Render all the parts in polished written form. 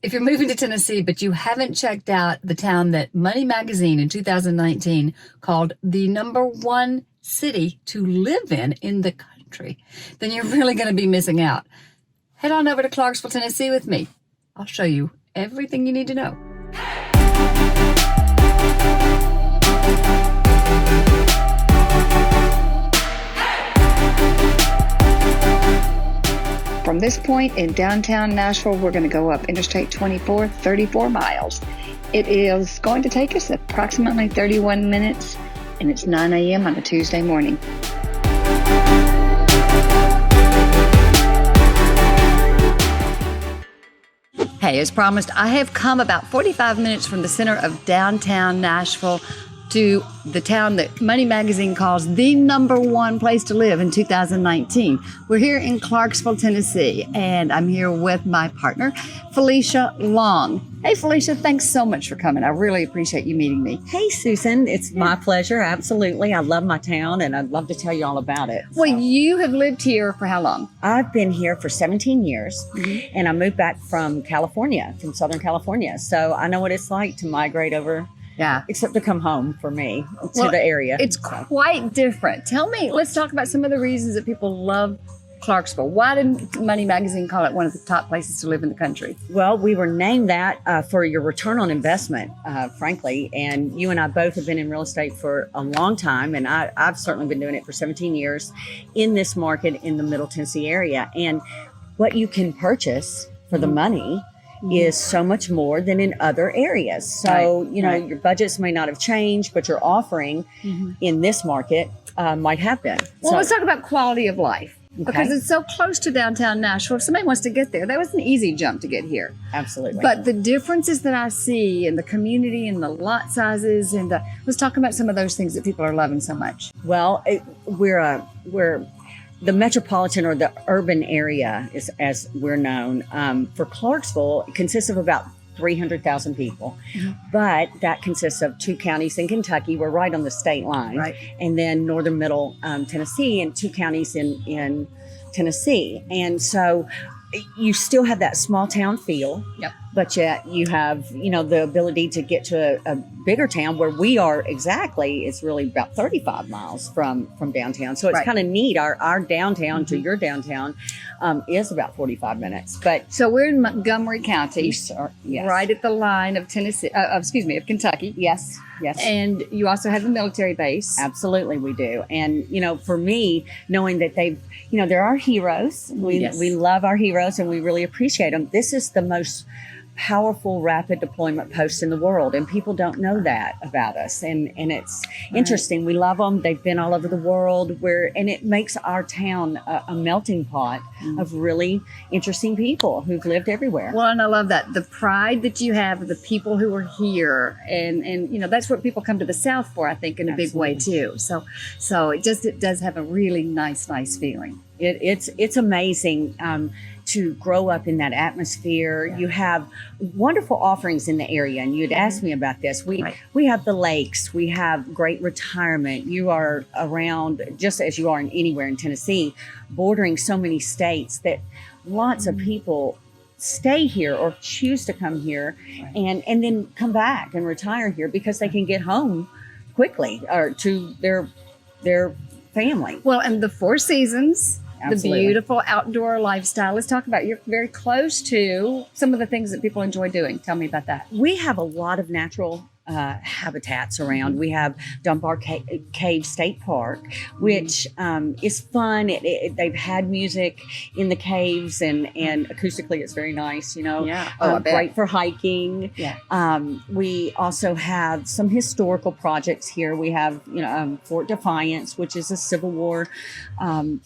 If you're moving to Tennessee, but you haven't checked out the town that Money Magazine in 2019 called the #1 city to live in the country, then you're really going to be missing out. Head on over to Clarksville, Tennessee with me. I'll show you everything you need to know. From this point in downtown Nashville, we're going to go up Interstate 24, 34 miles. It is going to take us approximately 31 minutes, and it's 9 a.m. on a Tuesday morning. Hey, as promised, I have come about 45 minutes from the center of downtown Nashville to the town that Money Magazine calls the #1 place to live in 2019. We're here in Clarksville, Tennessee, and I'm here with my partner, Felicia Long. Hey, Felicia, thanks so much for coming. I really appreciate you meeting me. Hey, Susan, it's my pleasure. Absolutely. I love my town, and I'd love to tell you all about it. Well, you have lived here for how long? I've been here for 17 years, and I moved back from California, from Southern California. So I know what it's like to migrate over. Yeah. Except to come home for me to the area. It's quite different. Tell me, let's talk about some of the reasons that people love Clarksville. Why did Money Magazine call it one of the top places to live in the country? Well, we were named that for your return on investment, frankly. And you and I both have been in real estate for a long time. And I've certainly been doing it for 17 years in this market in the Middle Tennessee area. And what you can purchase for the money is so much more than in other areas. So, your budgets may not have changed, but your offering in this market might have been. Well, let's talk about quality of life. Because it's so close to downtown Nashville. If somebody wants to get there, that was an easy jump to get here. Absolutely. But the differences that I see in the community and the lot sizes and let's talk about some of those things that people are loving so much. Well, we're the metropolitan or the urban area, is as we're known, for Clarksville, it consists of about 300,000 people. But that consists of 2 counties in Kentucky. We're right on the state line. Right. And then northern middle Tennessee and 2 counties in Tennessee. And so you still have that small town feel. Yep. But yet you have, the ability to get to a bigger town where we are exactly. It's really about 35 miles from downtown. So it's kind of neat. Our downtown to your downtown is about 45 minutes. But so we're in Montgomery County, yes, right at the line of Tennessee. Of Kentucky. Yes. And you also have the military base. Absolutely, we do. And for me, knowing that they've, they're our heroes. We love our heroes, and we really appreciate them. This is the most powerful rapid deployment post in the world, and people don't know that about us, and it's interesting. We love them. They've been all over the world, and it makes our town a melting pot of really interesting people who've lived everywhere. Well, and I love that, the pride that you have of the people who are here, and that's what people come to the South for, I think, in a big way too. So it does have a really nice feeling. It's amazing to grow up in that atmosphere. You have wonderful offerings in the area, and you'd asked me about this. We have the lakes, we have great retirement. You are around, just as you are anywhere in Tennessee, bordering so many states that lots of people stay here or choose to come here and then come back and retire here because they can get home quickly or to their family. Well, and the 4 seasons. Absolutely. The beautiful outdoor lifestyle. Let's talk about, you're very close to some of the things that people enjoy doing. Tell me about that. We have a lot of natural habitats around. We have Dunbar Cave State Park, which is fun. They've had music in the caves, and acoustically it's very nice, great for hiking. We also have some historical projects here. We have Fort Defiance, which is a Civil War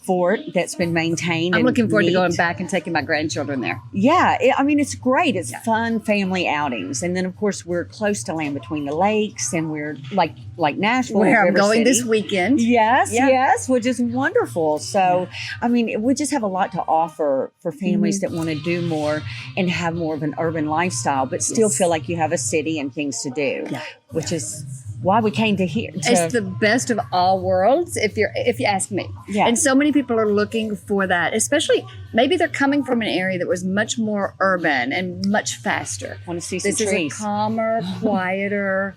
fort that's been maintained. I'm looking forward to going back and taking my grandchildren there. Yeah, it's great. It's fun family outings. And then of course we're close to land between the lakes, and we're like Nashville, where I'm going this weekend. Yes, which is wonderful. So, we just have a lot to offer for families that want to do more and have more of an urban lifestyle, but still feel like you have a city and things to do, which is why we came to here. It's the best of all worlds, if you ask me. Yeah. And so many people are looking for that, especially maybe they're coming from an area that was much more urban and much faster. Want to see some This trees. is a calmer, quieter.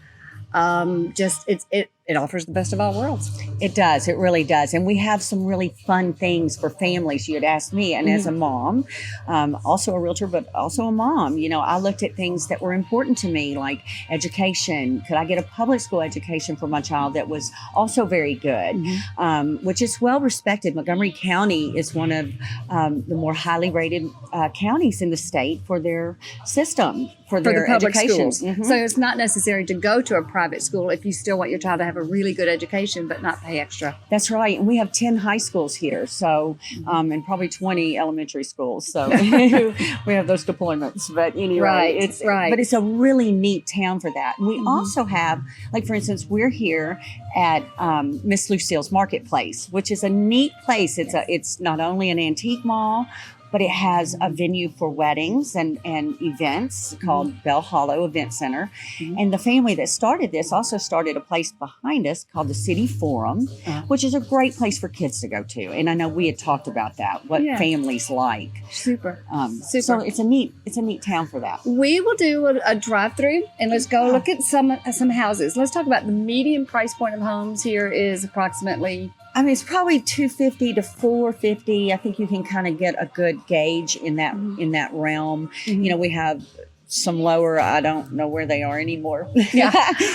It offers the best of all worlds. It does. It really does. And we have some really fun things for families. You had asked me, and as a mom, also a realtor, but also a mom, you know, I looked at things that were important to me, like education. Could I get a public school education for my child that was also very good, which is well respected. Montgomery County is one of the more highly rated counties in the state for their system, for their the public education. schools. So it's not necessary to go to a private school if you still want your child to have a really good education, but not pay extra. That's right. And we have 10 high schools here, so and probably 20 elementary schools. So we have those deployments. But anyway, but it's a really neat town for that. And we also have, like, for instance, we're here at Miss Lucille's Marketplace, which is a neat place. It's not only an antique mall, but it has a venue for weddings and events called Bell Hollow Event Center. And the family that started this also started a place behind us called the City Forum, which is a great place for kids to go to. And I know we had talked about that, what families like. Super. So it's a neat town for that. We will do a drive-through, and let's go look at some houses. Let's talk about the median price point of homes here is approximately. I mean, it's probably $250 to $450. I think you can kind of get a good gauge in that realm. You know, we have some lower. I don't know where they are anymore. Yeah.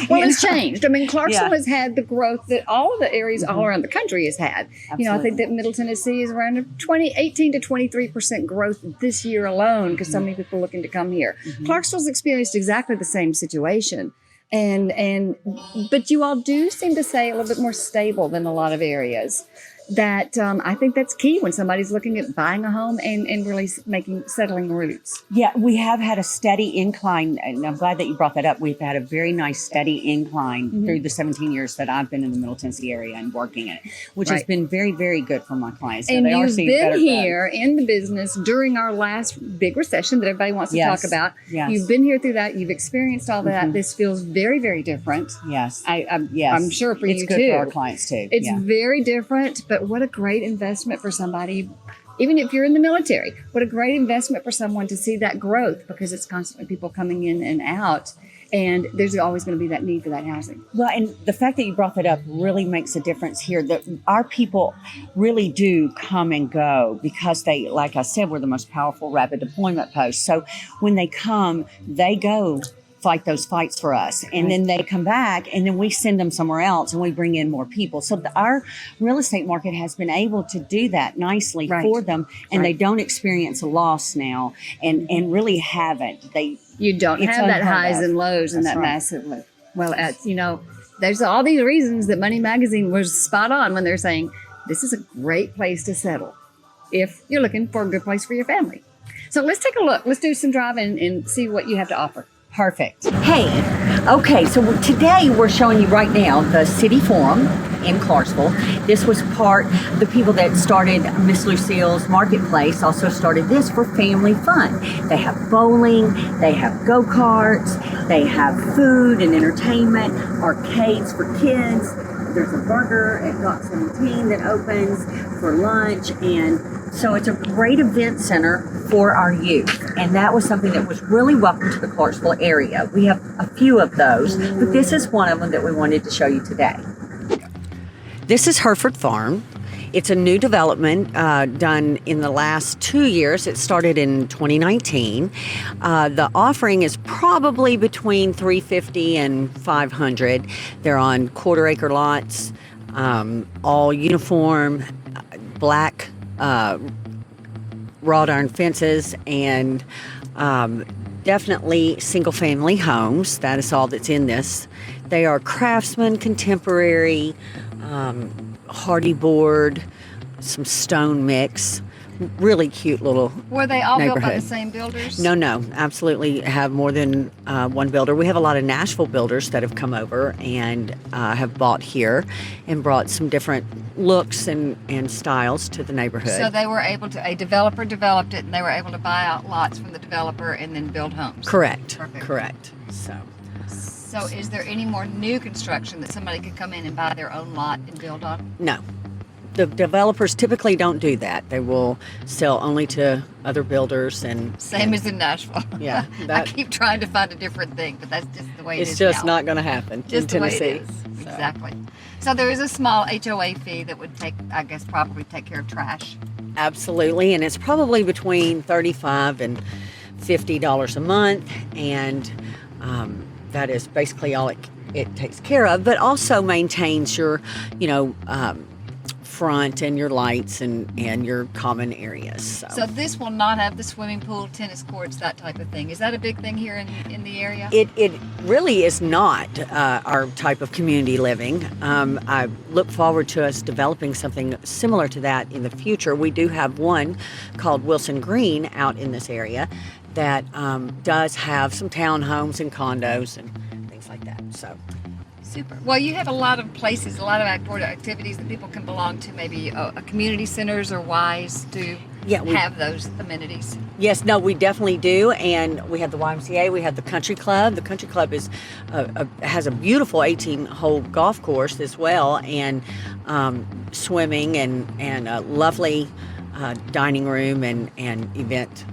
Well, it's changed. I mean, Clarksville has had the growth that all of the areas all around the country has had. Absolutely. You know, I think that Middle Tennessee is around 18 to 23% growth this year alone because so many people are looking to come here. Clarksville's experienced exactly the same situation. But you all do seem to say a little bit more stable than a lot of areas. That I think that's key when somebody's looking at buying a home and really settling roots. Yeah, we have had a steady incline, and I'm glad that you brought that up. We've had a very nice steady incline through the 17 years that I've been in the Middle Tennessee area and working it, which has been very, very good for my clients. And you've been here in the business during our last big recession that everybody wants to talk about. Yes. You've been here through that. You've experienced all that. This feels very, very different. Yes. I'm sure for you too. It's good for our clients too. It's very different, but what a great investment for somebody, even if you're in the military, what a great investment for someone to see that growth because it's constantly people coming in and out. And there's always going to be that need for that housing. Well, and the fact that you brought that up really makes a difference here. That our people really do come and go because they, like I said, we're the most powerful rapid deployment post. So when they come, they go fight those fights for us. And then they come back and then we send them somewhere else and we bring in more people. So our real estate market has been able to do that nicely for them. And they don't experience a loss now and really haven't. You don't have that highs and lows and that massive lift. Well, there's all these reasons that Money Magazine was spot on when they're saying this is a great place to settle if you're looking for a good place for your family. So let's take a look. Let's do some driving and see what you have to offer. Perfect. Hey, okay, so today we're showing you right now the City Forum in Clarksville. This was the people that started Miss Lucille's Marketplace also started this for family fun. They have bowling, they have go-karts, they have food and entertainment, arcades for kids. There's a burger at Dock 17 that opens for lunch, and so it's a great event center for our youth. And that was something that was really welcome to the Clarksville area. We have a few of those, but this is one of them that we wanted to show you today. This is Hereford Farm. It's a new development done in the last 2 years. It started in 2019. The offering is probably between $350 and $500. They're on quarter-acre lots, all uniform, black wrought iron fences, and definitely single-family homes. That is all that's in this. They are craftsman, contemporary, hardy board, some stone mix. Really cute little Were they all built by the neighborhood. same builders? No, absolutely have more than one builder. We have a lot of Nashville builders that have come over and have bought here and brought some different looks and styles to the neighborhood. So they were able to, a developer developed it and they were able to buy out lots from the developer and then build homes. Correct. Perfect. Correct. So So is there any more new construction that somebody could come in and buy their own lot and build on? No. The developers typically don't do that. They will sell only to other builders Same as in Nashville. Yeah, I keep trying to find a different thing, but that's just the way it is. It's just now. not going to happen Just in the Tennessee. way it is. Exactly. So there is a small HOA fee that would probably take care of trash. Absolutely, and it's probably between $35 and $50 a month, and that is basically all it takes care of, but also maintains your, front and your lights and your common areas. So this will not have the swimming pool, tennis courts, that type of thing. Is that a big thing here in the area? It really is not our type of community living. I look forward to us developing something similar to that in the future. We do have one called Wilson Green out in this area that does have some townhomes and condos and things like that. So. Super. Well, you have a lot of places, a lot of outdoor activities that people can belong to, maybe a community centers or Y's to have those amenities. Yes, no, we definitely do. And we have the YMCA, we have the country club. The country club has a beautiful 18-hole golf course as well, and swimming and a lovely dining room and event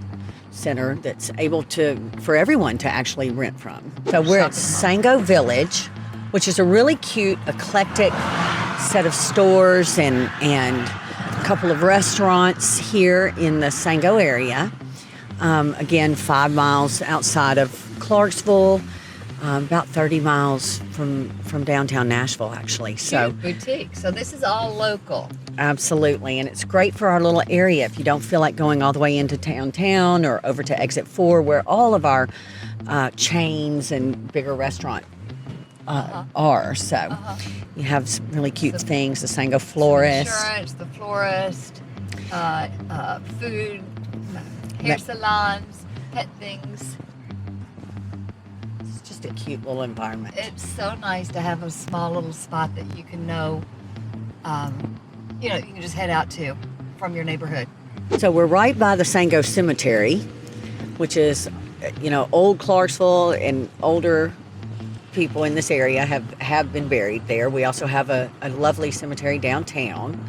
center that's able for everyone to actually rent from. So we're at Sango Village, which is a really cute, eclectic set of stores and a couple of restaurants here in the Sango area. Again, 5 miles outside of Clarksville, about 30 miles from downtown Nashville, actually. So boutique. So this is all local. Absolutely, and it's great for our little area if you don't feel like going all the way into downtown or over to Exit 4, where all of our chains and bigger restaurant are. So you have some really cute things, the Sango Florist. Insurance, the florist, food, hair salons, pet things. It's just a cute little environment. It's so nice to have a small little spot that you can know, you can just head out to from your neighborhood. So we're right by the Sango Cemetery, which is, old Clarksville and older people in this area have been buried there. We also have a lovely cemetery downtown.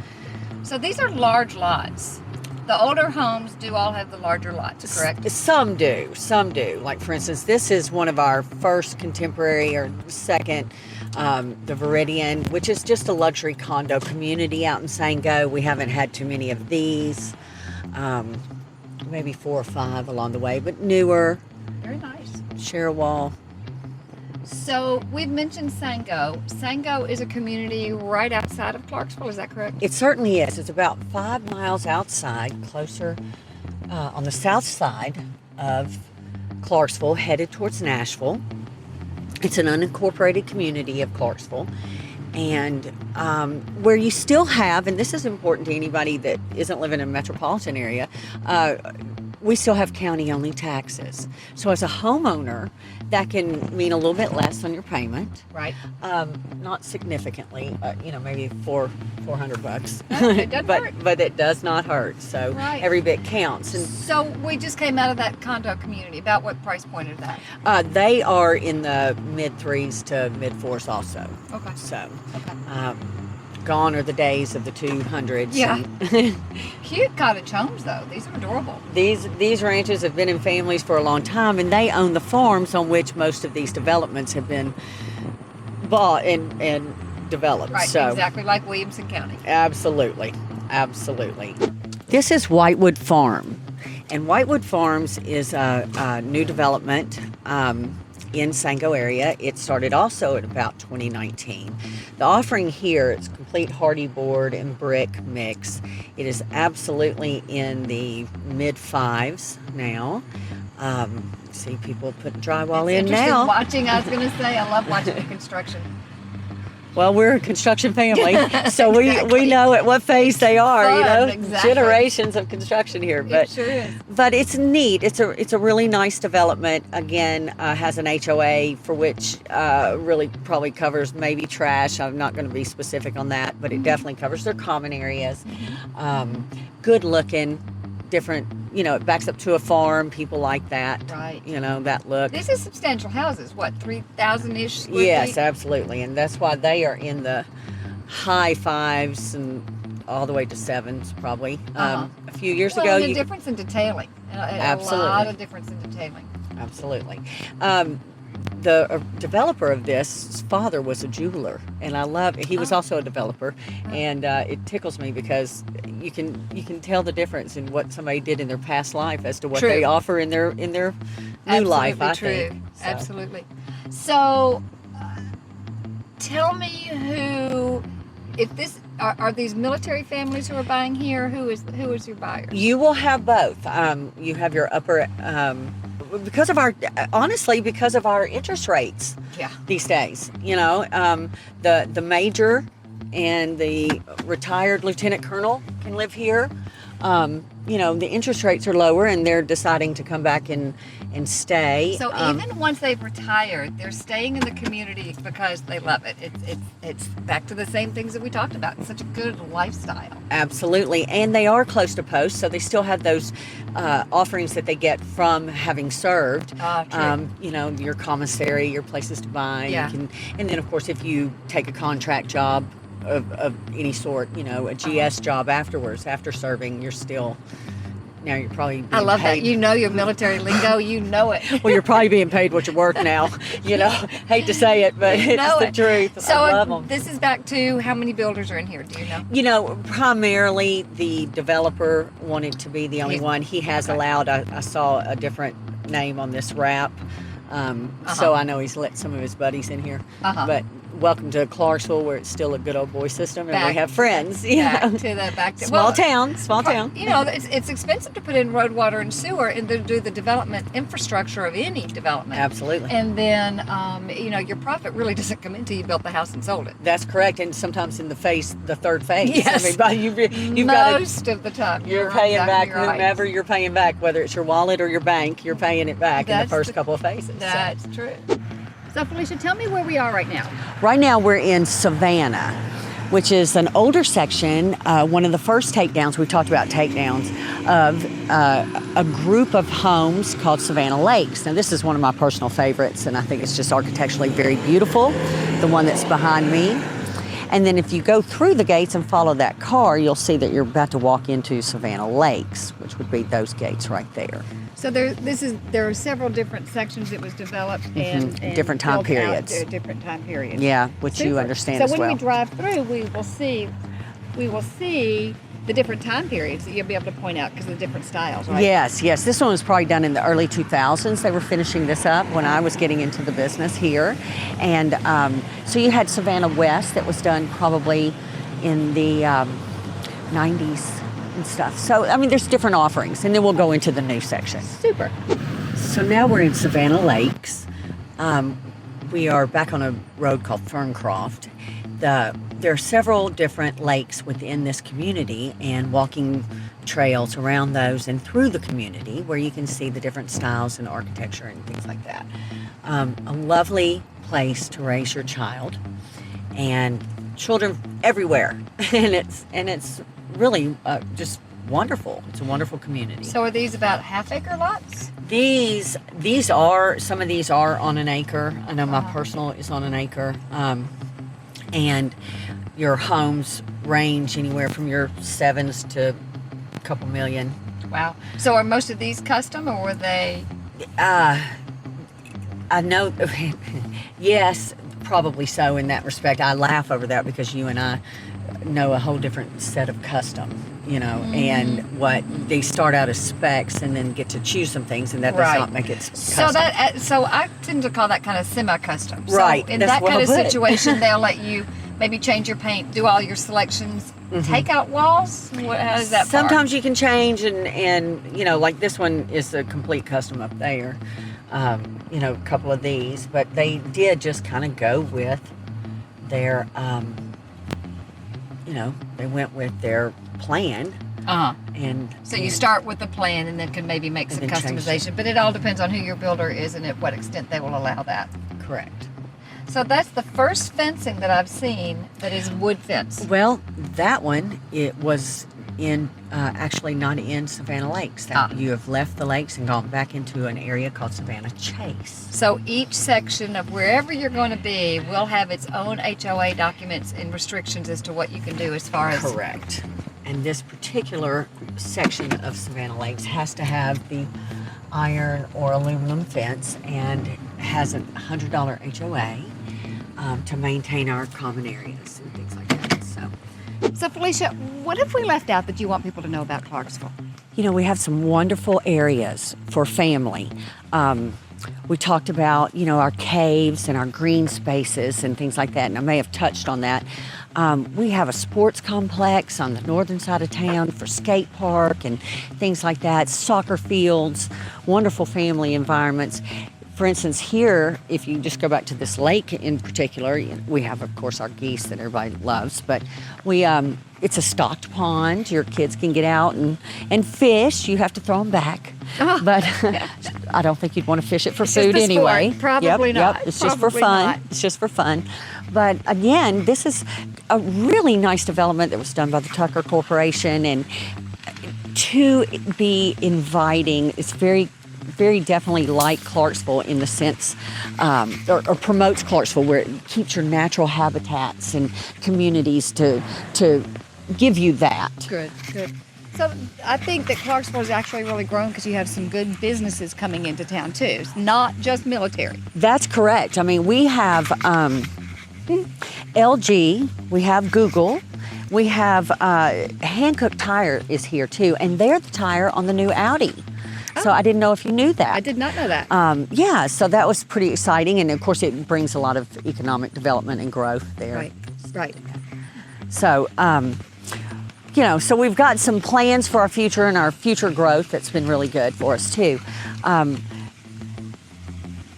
So these are large lots. The older homes do all have the larger lots, correct? Some do. Like, for instance, this is one of our first contemporary or second, the Viridian, which is just a luxury condo community out in Sango. We haven't had too many of these, maybe 4 or 5 along the way, but newer. Very nice. Share a wall. So we've mentioned Sango. Sango is a community right outside of Clarksville, is that correct? It certainly is. It's about 5 miles outside, closer on the south side of Clarksville, headed towards Nashville. It's an unincorporated community of Clarksville, and where you still have, and this is important to anybody that isn't living in a metropolitan area, we still have county-only taxes. So as a homeowner, that can mean a little bit less on your payment. Right. Not significantly, maybe $400. It doesn't hurt. But it does not hurt. So every bit counts. And so we just came out of that condo community. About what price point is that? they are in the mid-3s to mid-4s also. Okay. So, gone are the days of the 200s. Yeah. Cute cottage homes, though. These are adorable. These ranches have been in families for a long time, and they own the farms on which most of these developments have been bought and developed. Right, so, exactly like Williamson County. Absolutely. This is Whitewood Farm, and Whitewood Farms is a new development in Sango area. It started also at about 2019. The offering here is complete hardy board and brick mix. It is absolutely in the mid-5s now. See people putting drywall in now. Watching, I was going to say, I love watching the construction. Well, we're a construction family, so we know at what phase they are. Exactly. Generations of construction here. But it sure is. But it's neat. It's a really nice development. Again, has an HOA for which really probably covers maybe trash. I'm not going to be specific on that, but it definitely covers their common areas. Good looking, different you know, it backs up to a farm. People like that. Right. You know, that look. This is substantial houses. What, 3,000-ish square Yes, feet? absolutely. And that's why they are in the high 5s and all the way to 7s probably. A few years ago, and a difference in detailing. Absolutely. A lot of difference in detailing. Absolutely. The developer of this, his father was a jeweler, and I love. He was also a developer, and it tickles me because you can tell the difference in what somebody did in their past life as to what they offer in their new life. I think. So. Absolutely. So, tell me who. If this are these military families who are buying here, who is your buyers? You will have both. You have your upper. Because of our interest rates these days, you know, the major and the retired lieutenant colonel can live here. You know, the interest rates are lower and they're deciding to come back and stay. So even once they've retired, they're staying in the community because they love it. It's back to the same things that we talked about. It's such a good lifestyle. Absolutely. And they are close to post, so they still have those offerings that they get from having served. You know, your commissary, your places to buy. Yeah. And then, of course, if you take a contract job of any sort, you know, a GS job afterwards, after serving, you're still... Now you're probably being I love paid. that. You know your military lingo. You know it. Well, you're probably being paid what you're worth now. You know, hate to say it, but it's the truth. So I love them. This is back to how many builders are in here? Do you know? You know, primarily the developer wanted to be the only one. He has allowed. I saw a different name on this wrap, so I know he's let some of his buddies in here. But welcome to Clarksville, where it's still a good old boy system, and we have friends. Back to small town. You know, it's expensive to put in road, water, and sewer, and to do the development infrastructure of any development. Absolutely. And then, you know, your profit really doesn't come until you built the house and sold it. That's correct, and sometimes in the third phase. Yes. I mean, you've most of the time. You're paying back whomever you're paying back, whether it's your wallet or your bank. You're paying it back in the first couple of phases. That's true. So Felicia, tell me where we are right now. Right now we're in Savannah, which is an older section, one of the first takedowns, we talked about takedowns, of a group of homes called Savannah Lakes. Now this is one of my personal favorites, and I think it's just architecturally very beautiful, the one that's behind me. And then if you go through the gates and follow that car, you'll see that you're about to walk into Savannah Lakes, which would be those gates right there. So there are several different sections that was developed and different time periods. Different time periods. Yeah, which you understand as well. So when we drive through, we will see the different time periods that you'll be able to point out because of the different styles, right? Yes. This one was probably done in the early 2000s. They were finishing this up when I was getting into the business here. And so you had Savannah West that was done probably in the 90s. And stuff. So, I mean, there's different offerings, and then we'll go into the new section. Super. So now we're in Savannah Lakes. We are back on a road called Ferncroft. There are several different lakes within this community and walking trails around those and through the community where you can see the different styles and architecture and things like that. A lovely place to raise your child, and children everywhere, and it's really just wonderful. It's a wonderful community. So are these about half-acre lots? These are, some of these are on an acre. I know my personal is on an acre. And your homes range anywhere from your 7s to a couple million. Wow. So are most of these custom, or were they? I know, yes, probably so in that respect. I laugh over that because you and I know a whole different set of custom, you know, and what they start out as specs and then get to choose some things, and that does not make it custom. So I tend to call that kind of semi-custom. Right. So in that kind of situation, they'll let you maybe change your paint, do all your selections, take out walls. How does that? Sometimes you can change, and you know, like this one is a complete custom up there. You know, a couple of these, but they did just kind of go with their. You know, they went with their plan. And so you start with the plan and then can maybe make some customization, but it all depends on who your builder is and at what extent they will allow that. Correct. So that's the first fencing that I've seen that is wood fence. Well, that one, it was actually not in Savannah Lakes. You have left the lakes and gone back into an area called Savannah Chase. So each section of wherever you're going to be will have its own HOA documents and restrictions as to what you can do as far as... Correct. And this particular section of Savannah Lakes has to have the iron or aluminum fence and has a $100 HOA to maintain our common areas and things like that. So Felicia, what have we left out that you want people to know about Clarksville? You know, we have some wonderful areas for family. We talked about, you know, our caves and our green spaces and things like that, and I may have touched on that. We have a sports complex on the northern side of town for skate park and things like that, soccer fields, wonderful family environments. For instance, here, if you just go back to this lake in particular, we have, of course, our geese that everybody loves, but it's a stocked pond. Your kids can get out and fish. You have to throw them back. Oh. But I don't think you'd want to fish it for food anyway. Probably not. Yep. It's just for fun. It's just for fun. But again, this is a really nice development that was done by the Tucker Corporation, and to be inviting, it's very definitely like Clarksville in the sense, or promotes Clarksville, where it keeps your natural habitats and communities to give you that. Good. So I think that Clarksville has actually really grown because you have some good businesses coming into town too. It's not just military. That's correct. I mean, we have LG, we have Google, we have Hankook Tire is here too, and they're the tire on the new Audi. So I didn't know if you knew that. I did not know that. Yeah, so that was pretty exciting, and of course it brings a lot of economic development and growth there. Right. So, you know, so we've got some plans for our future and our future growth that's been really good for us too.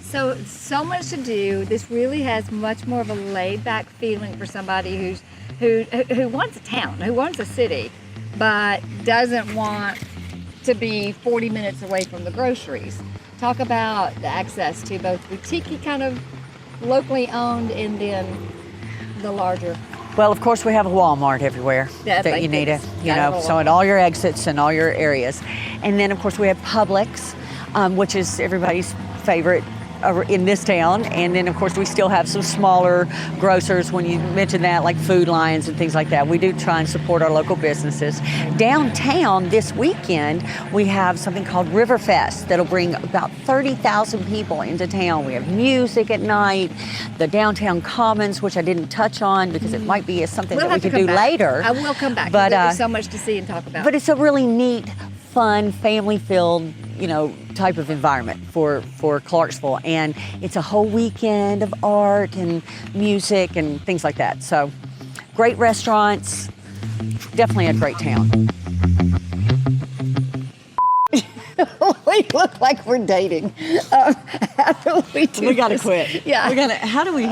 So much to do. This really has much more of a laid-back feeling for somebody who wants a town, who wants a city, but doesn't want to be 40 minutes away from the groceries. Talk about the access to both boutique kind of locally owned and then the larger. Well, of course, we have a Walmart everywhere that you need to, you know, so at all your exits and all your areas. And then, of course, we have Publix, which is everybody's favorite in this town. And then, of course, we still have some smaller grocers when you mention that, like Food Lions and things like that. We do try and support our local businesses. Downtown this weekend, we have something called Riverfest that'll bring about 30,000 people into town. We have music at night, the downtown commons, which I didn't touch on because it might be something that we could do later. I will come back. But there's so much to see and talk about. But it's a really neat, fun, family-filled, you know, type of environment for Clarksville, and it's a whole weekend of art and music and things like that. So great restaurants, definitely a great town. We look like we're dating. How do we do We gotta this? quit. Yeah. How do we?